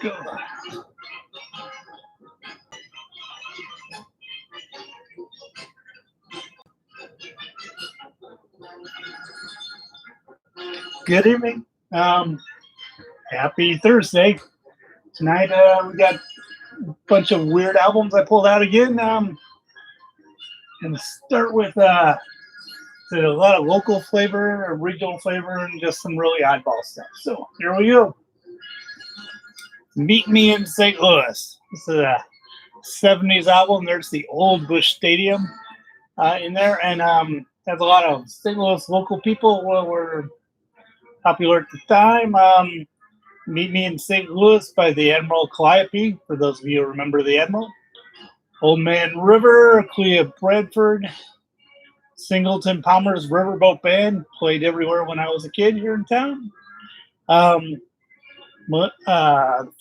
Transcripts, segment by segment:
Go. Good evening. Happy Thursday. Tonight we got a bunch of weird albums I pulled out again. Gonna start with a lot of local flavor, regional flavor, and just some really oddball stuff. So here we go. Meet Me in St. Louis. This is a 70s album. There's the old Busch Stadium in there, and has a lot of St. Louis local people who were popular at the time. Meet Me in St. Louis by the Admiral Calliope, for those of you who remember the Admiral. Old Man River, Clea Bradford. Singleton Palmer's Riverboat Band, played everywhere when I was a kid here in town.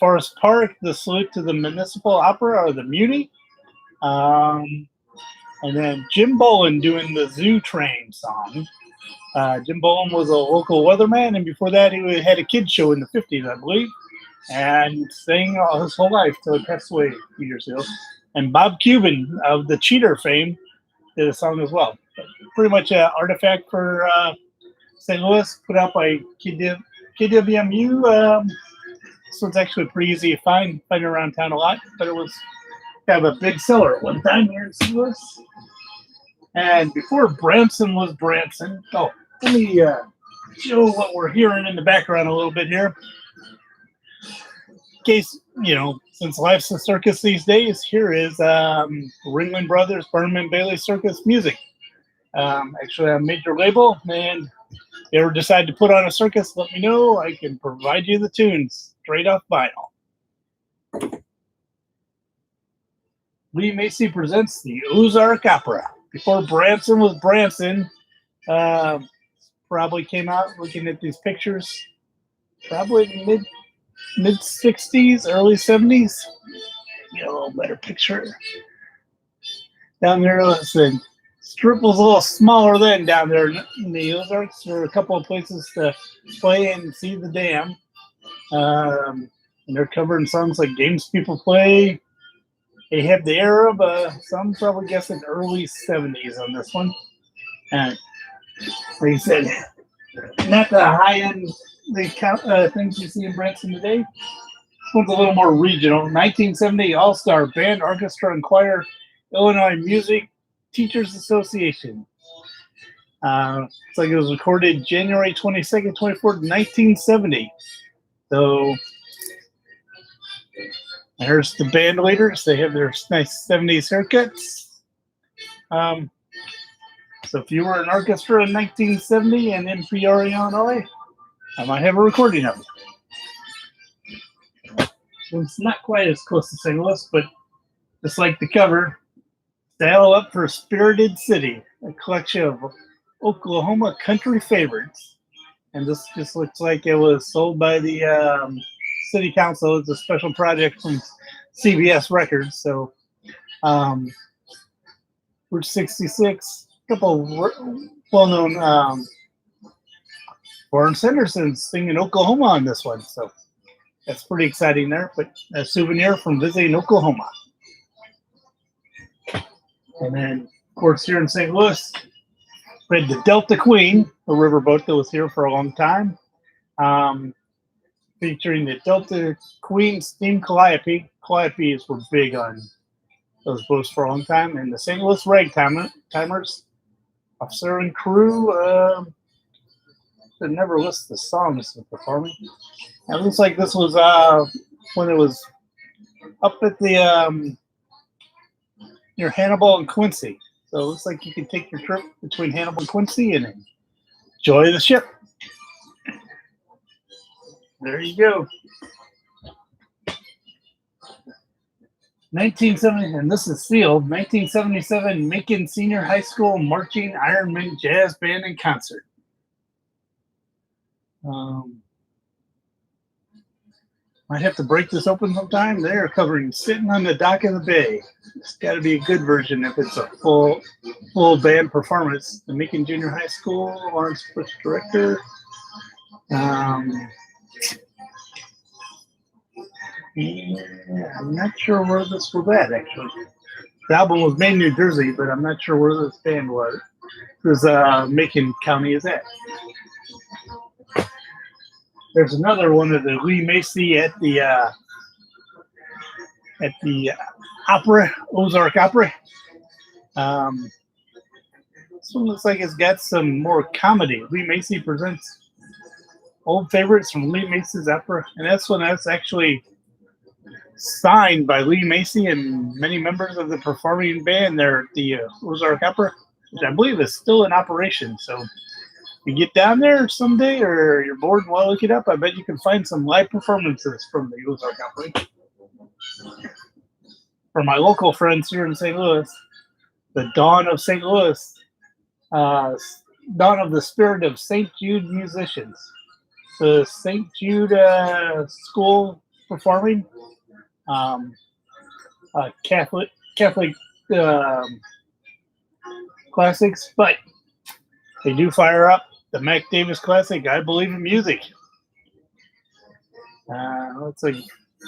Forest Park, The Salute to the Municipal Opera, or the Muni. And then Jim Boland doing the Zoo Train song. Jim Boland was a local weatherman, and before that, he had a kid show in the 50s, I believe, and sang his whole life till he passed away a few years ago. And Bob Cuban of the Cheater fame did a song as well. Pretty much an artifact for St. Louis, put out by KWMU. This one's actually pretty easy to find around town a lot, but it was kind of a big seller at one time here in St. Louis. And before Branson was Branson, let me show what we're hearing in the background a little bit here. In case, since life's a circus these days, here is Ringling Brothers, Barnum & Bailey Circus music. Actually, a major label, and if you ever decide to put on a circus, let me know. I can provide you the tunes straight off vinyl. Lee Macy presents the Ozark Opera. Before Branson was Branson, probably came out looking at these pictures, probably mid 60s, early 70s. Get a little better picture. Down there, listen. Strip was a little smaller then down there in the Ozarks. There were a couple of places to play and see the dam. And they're covering songs like Games People Play. They have the Arab, some probably guessing early 70s on this one. And like I said, not the high-end things you see in Branson today. This one's a little more regional. 1970 All-Star Band, Orchestra, and Choir, Illinois Music Teachers Association. It's like it was recorded January 22nd, 24th, 1970. So there's the band leaders. They have their nice 70s haircuts. So if you were an orchestra in 1970 and in Peoria, Illinois, I might have a recording of it. It's not quite as close to St. Louis, but just like the cover, Saddle Up for Spirited City, a collection of Oklahoma country favorites. And this just looks like it was sold by the city council. It's a special project from CBS Records. So, Route 66, a couple of well-known Lawrence Henderson's singing Oklahoma on this one. So that's pretty exciting there. But a souvenir from visiting Oklahoma. And then, of course, here in St. Louis, we had the Delta Queen, a riverboat that was here for a long time, featuring the Delta Queen Steam Calliope. Calliopes were big on those boats for a long time. And the St. Louis Ragtimers, officer and crew, they never list the songs they're performing. It looks like this was when it was up at the near Hannibal and Quincy. So it looks like you can take your trip between Hannibal and Quincy and enjoy the ship. There you go. 1970, and this is sealed, 1977 Macon Senior High School Marching Ironman Jazz Band and Concert. Might have to break this open sometime. They are covering Sitting on the Dock of the Bay. It's got to be a good version if it's a full band performance. The Macon Junior High School, Lawrence Busch director. Yeah, I'm not sure where this was at, actually. The album was made in New Jersey, but I'm not sure where this band was. This Macon County is at. There's another one of the Lee Macy at the Opera, Ozark Opera. This one looks like it's got some more comedy. Lee Macy presents old favorites from Lee Macy's opera, and that's actually signed by Lee Macy and many members of the performing band there at the Ozark Opera, which I believe is still in operation. So if you get down there someday or you're bored and want to look it up, I bet you can find some live performances from the Ozark Opera. For my local friends here in St. Louis, the Dawn of St. Louis, Dawn of the Spirit of St. Jude musicians. The St. Jude School performing, Catholic classics, but they do fire up the Mac Davis classic, I Believe in Music. It's a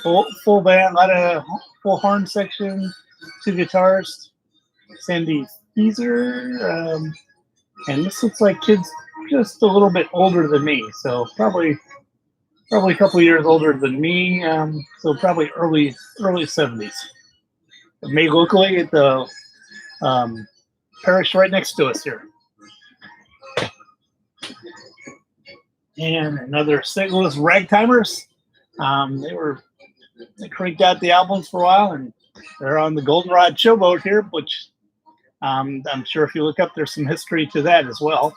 full band, a lot of full horn section, 2 guitars, Sandy Feezer, and this looks like kids just a little bit older than me, so probably a couple years older than me, so probably early 70s. Made locally at the parish right next to us here. And another St. Louis Ragtimers. They cranked out the albums for a while, and they're on the Goldenrod Showboat here, which I'm sure if you look up, there's some history to that as well.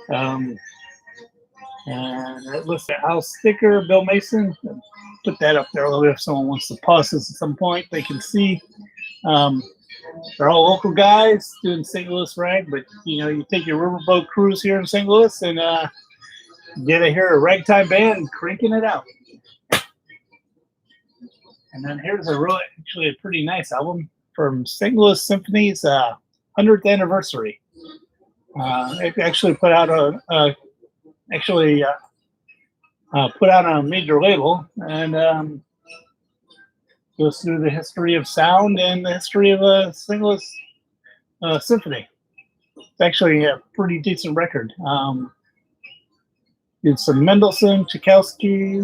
And it lists Al Sticker, Bill Mason. Put that up there if someone wants to pause this at some point. They can see. They're all local guys doing St. Louis rag, but you take your riverboat cruise here in St. Louis and get to hear a ragtime band cranking it out. And then here's actually a pretty nice album from St. Louis Symphony's 100th anniversary. It actually put out put out on a major label, and goes through the history of sound and the history of St. Louis Symphony. It's actually a pretty decent record. Did some Mendelssohn, Tchaikovsky.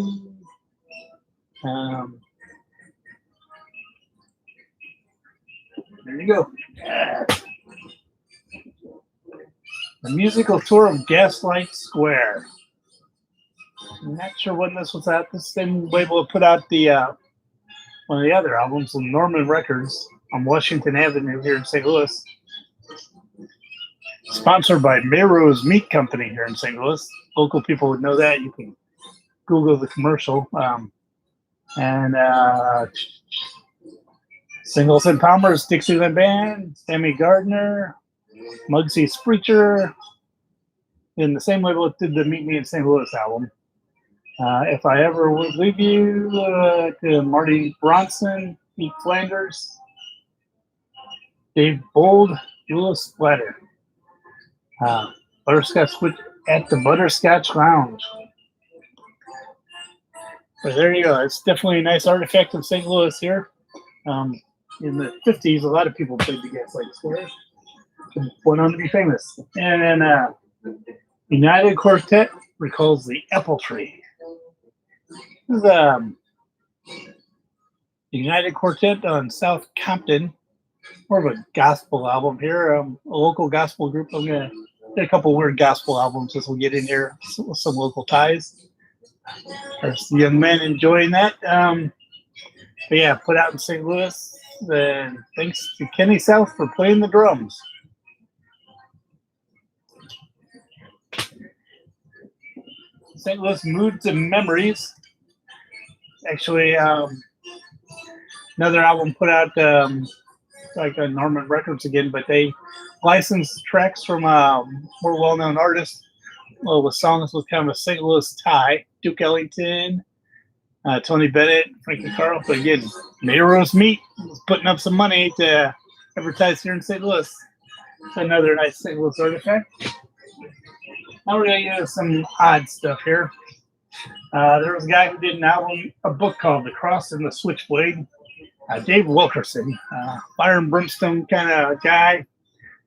There you go. The musical tour of Gaslight Square. I'm not sure when this was out. This same label put out one of the other albums, Norman Records, on Washington Avenue here in St. Louis. Sponsored by Mayro's Meat Company here in St. Louis. Local people would know that. You can Google the commercial. Singles and Palmer's Dixieland Band, Sammy Gardner, Muggsy Spreacher, and the same label that did the Meet Me in St. Louis album. If I Ever Would Leave You, to Marty Bronson, Pete Flanders, Dave Bold, Jula Splatter. Butterscotch at the Butterscotch Lounge. But there you go. It's definitely a nice artifact of St. Louis here. In the 50s, a lot of people played the Gaslight Square. Went on to be famous. And then United Quartet recalls the Apple Tree. This is United Quartet on South Compton. More of a gospel album here. A local gospel group. I'm going to get a couple weird gospel albums as we get in here with some local ties. There's the young men enjoying that. But yeah, put out in St. Louis. And thanks to Kenny South for playing the drums. St. Louis Moods and Memories. Actually, another album put out like on Norman Records again, but they licensed tracks from more well-known artists. Well, with songs with kind of a St. Louis tie. Duke Ellington, Tony Bennett, Frankie Carl. But again, Mayro's Meat was putting up some money to advertise here in St. Louis. It's another nice St. Louis artifact. Now we're going to get some odd stuff here. There was a guy who did an album, a book called The Cross and the Switchblade. Dave Wilkerson, fire and brimstone kind of guy,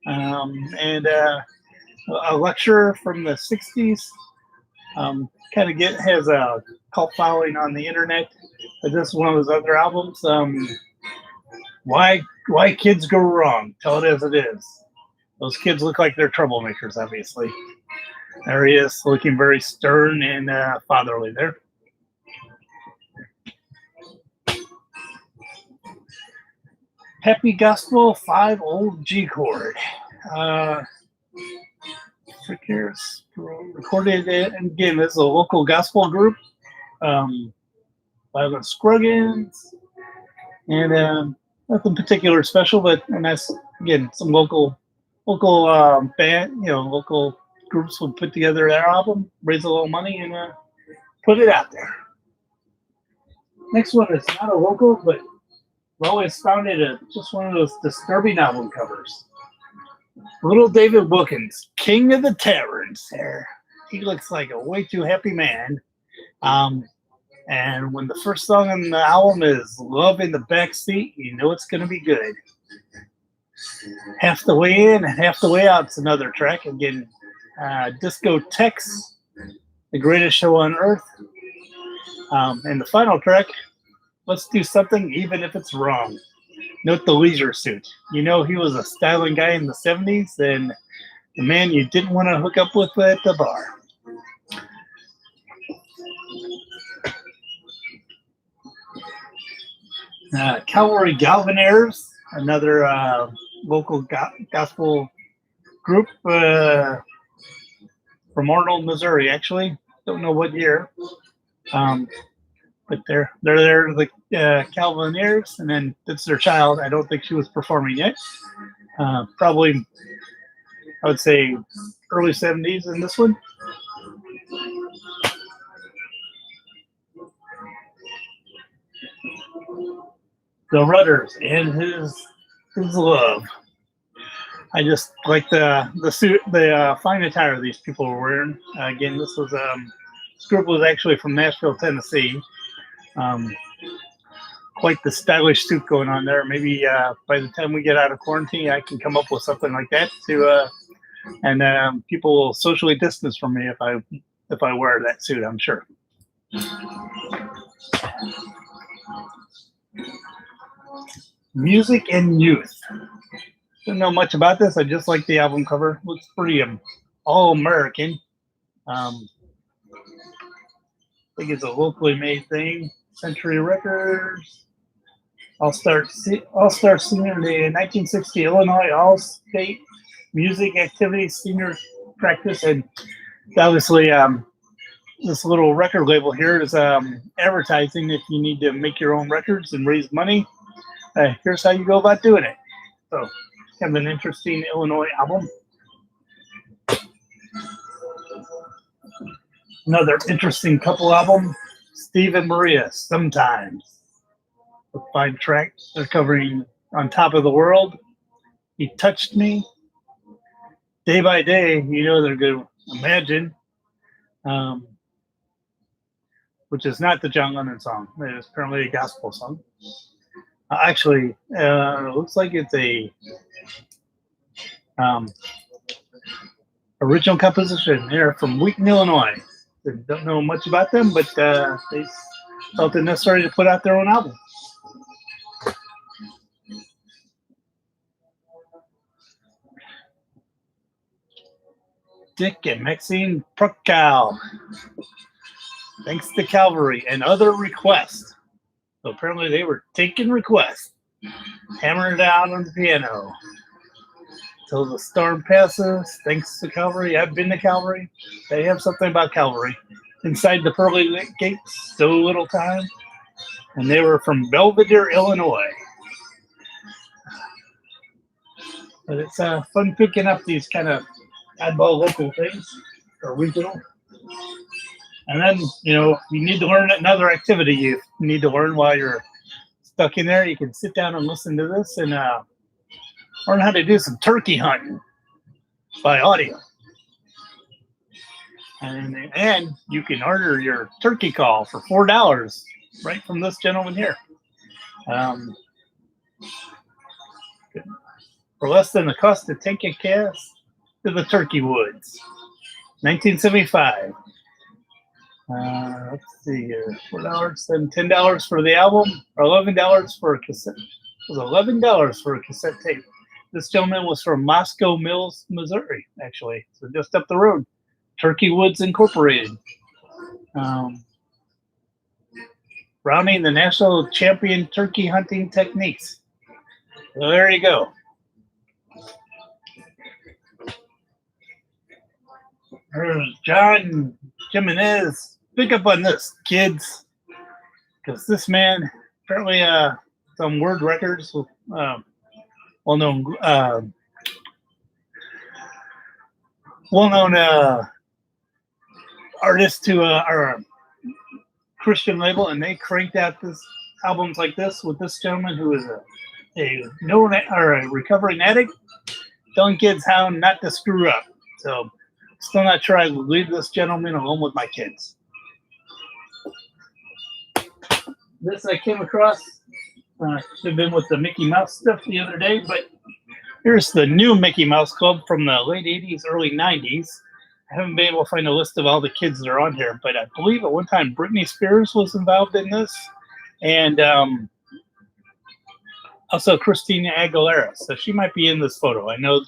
and a lecturer from the 60s. Kind of has a cult following on the internet. But this is one of his other albums. Why kids go wrong? Tell it as it is. Those kids look like they're troublemakers, obviously. There he is, looking very stern and fatherly there. Happy Gospel 5 Old G Chord. Recorded it, and again, this is a local gospel group by the Scruggins, and nothing particular special, but and that's again some local band, local groups would put together their album, raise a little money, and put it out there. Next one is not a local, but I've always found it just one of those disturbing album covers. Little David Wilkins, King of the Taverns. There, he looks like a way too happy man. And when the first song on the album is "Love in the Backseat," you know it's going to be good. Half the way in and half the way out, it's another track. Again, Disco Tex, The Greatest Show on Earth. And the final track, Let's Do Something Even If It's Wrong. Note the leisure suit. You know he was a styling guy in the 70s, and the man you didn't want to hook up with at the bar. Calvary Galvanaires, another local gospel group from Arnold, Missouri. Actually, don't know what year, but they're there. The Calvinaires, and then that's their child. I don't think she was performing yet. Probably, I would say, early 70s in this one. The Rudders and his love. I just like the suit, the fine attire these people were wearing. Again, this group was actually from Nashville, Tennessee. Quite the stylish suit going on there. Maybe by the time we get out of quarantine, I can come up with something like that and people will socially distance from me if I wear that suit, I'm sure. Music and Youth. Don't know much about this. I just like the album cover. Looks pretty all American. I think it's a locally made thing. Century Records. All-Star Senior, the 1960 Illinois All-State Music Activity Senior Practice, and obviously this little record label here is advertising if you need to make your own records and raise money. Here's how you go about doing it. So, kind of an interesting Illinois album. Another interesting couple album, Steve and Maria, Sometimes. A fine track. They're covering On Top of the World, He Touched Me, Day by Day, you know they're good. Imagine, which is not the John Lennon song. It is apparently a gospel song. Actually, it looks like it's a original composition. They're from Wheaton, Illinois. I don't know much about them, but they felt it necessary to put out their own album. Dick and Maxine Pruckow. Thanks to Calvary and Other Requests. So apparently they were taking requests, hammering it out on the piano. Till the storm passes, thanks to Calvary. I've been to Calvary. They have something about Calvary. Inside the pearly gates, so little time. And they were from Belvedere, Illinois. But it's fun picking up these kind of oddball local things, or regional. And then, you need to learn another activity you need to learn while you're stuck in there. You can sit down and listen to this and learn how to do some turkey hunting by audio. And you can order your turkey call for $4 right from this gentleman here. Um, for less than the cost to take a cast to the Turkey Woods, 1975. Let's see here, $4, then $10 for the album, or $11 for a cassette. It was $11 for a cassette tape. This gentleman was from Moscow Mills, Missouri, actually, so just up the road. Turkey Woods Incorporated. Rounding the national champion turkey hunting techniques. So there you go. There's John Jimenez. Pick up on this, kids, because this man apparently some world records with well-known artists to our Christian label, and they cranked out this albums like this with this gentleman who is a known or a recovering addict, telling kids how not to screw up. So, still not sure I would leave this gentleman alone with my kids. This I came across, should have been with the Mickey Mouse stuff the other day, but here's the new Mickey Mouse Club from the late 80s, early 90s. I haven't been able to find a list of all the kids that are on here, but I believe at one time Britney Spears was involved in this, and also Christina Aguilera. So she might be in this photo. I know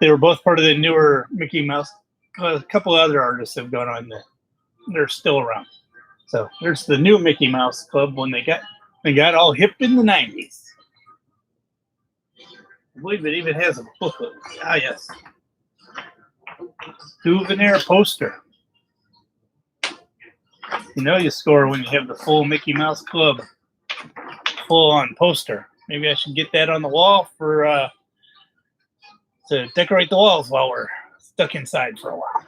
they were both part of the newer Mickey Mouse. A couple other artists have gone on there. They're still around. So there's the new Mickey Mouse Club when they got all hip in the 90s. I believe it even has a booklet. Ah, yes. Souvenir poster. You know you score when you have the full Mickey Mouse Club full-on poster. Maybe I should get that on the wall for to decorate the walls while we're stuck inside for a while.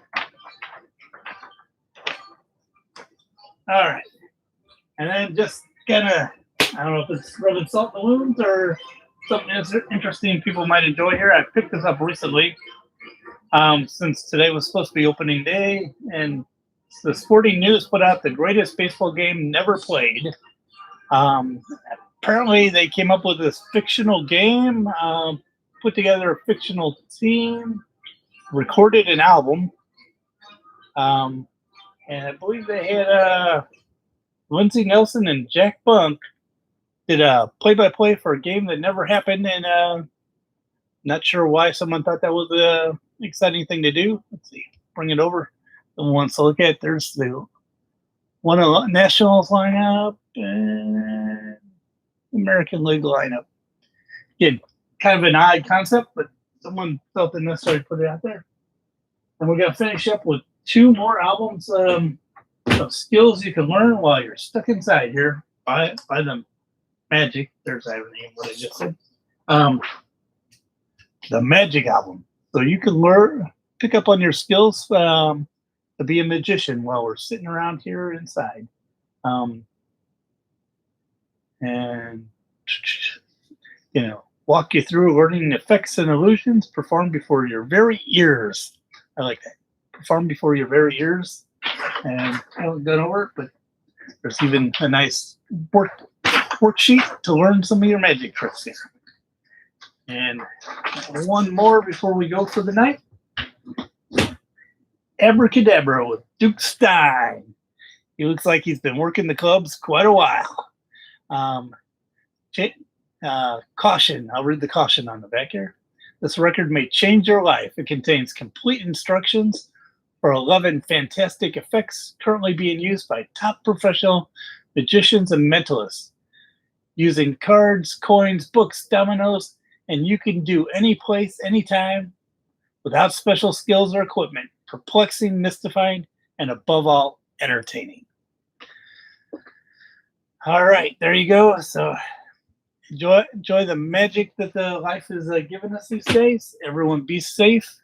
All right. And then just kind of, I don't know if it's rubbing salt in the wounds or something interesting people might enjoy here. I picked this up recently since today was supposed to be opening day, and the Sporting News put out the greatest baseball game never played. Apparently they came up with this fictional game, put together a fictional team, recorded an album, and I believe they had Lindsey Nelson and Jack Bunk did a play-by-play for a game that never happened, and not sure why someone thought that was an exciting thing to do. Let's see, bring it over. The ones to look at, there's the one of the Nationals lineup and American League lineup. Again, kind of an odd concept, but someone felt it necessary to put it out there. And we're going to finish up with two more albums of skills you can learn while you're stuck inside here by the Magic. There's that name, what I just said. The Magic album. So you can pick up on your skills to be a magician while we're sitting around here inside. And, walk you through learning effects and illusions performed before your very ears. I like that. Performed before your very ears. And I haven't gone over it, but there's even a nice worksheet to learn some of your magic tricks here. And one more before we go for the night. Abracadabra with Duke Stein. He looks like he's been working the clubs quite a while. Caution. I'll read the caution on the back here. This record may change your life. It contains complete instructions for 11 fantastic effects currently being used by top professional magicians and mentalists. Using cards, coins, books, dominoes, and you can do any place, anytime, without special skills or equipment. Perplexing, mystifying, and above all, entertaining. All right, there you go. So enjoy the magic that the life is giving us these days. Everyone be safe.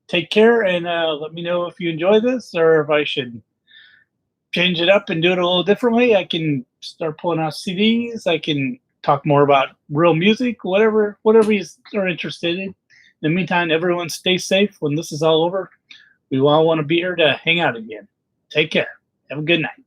Take care, and let me know if you enjoy this or if I should change it up and do it a little differently. I can start pulling out CDs. I can talk more about real music, whatever you are interested in. In the meantime, everyone stay safe. When this is all over, we We all want to be here to hang out again. Take care. Have a good night.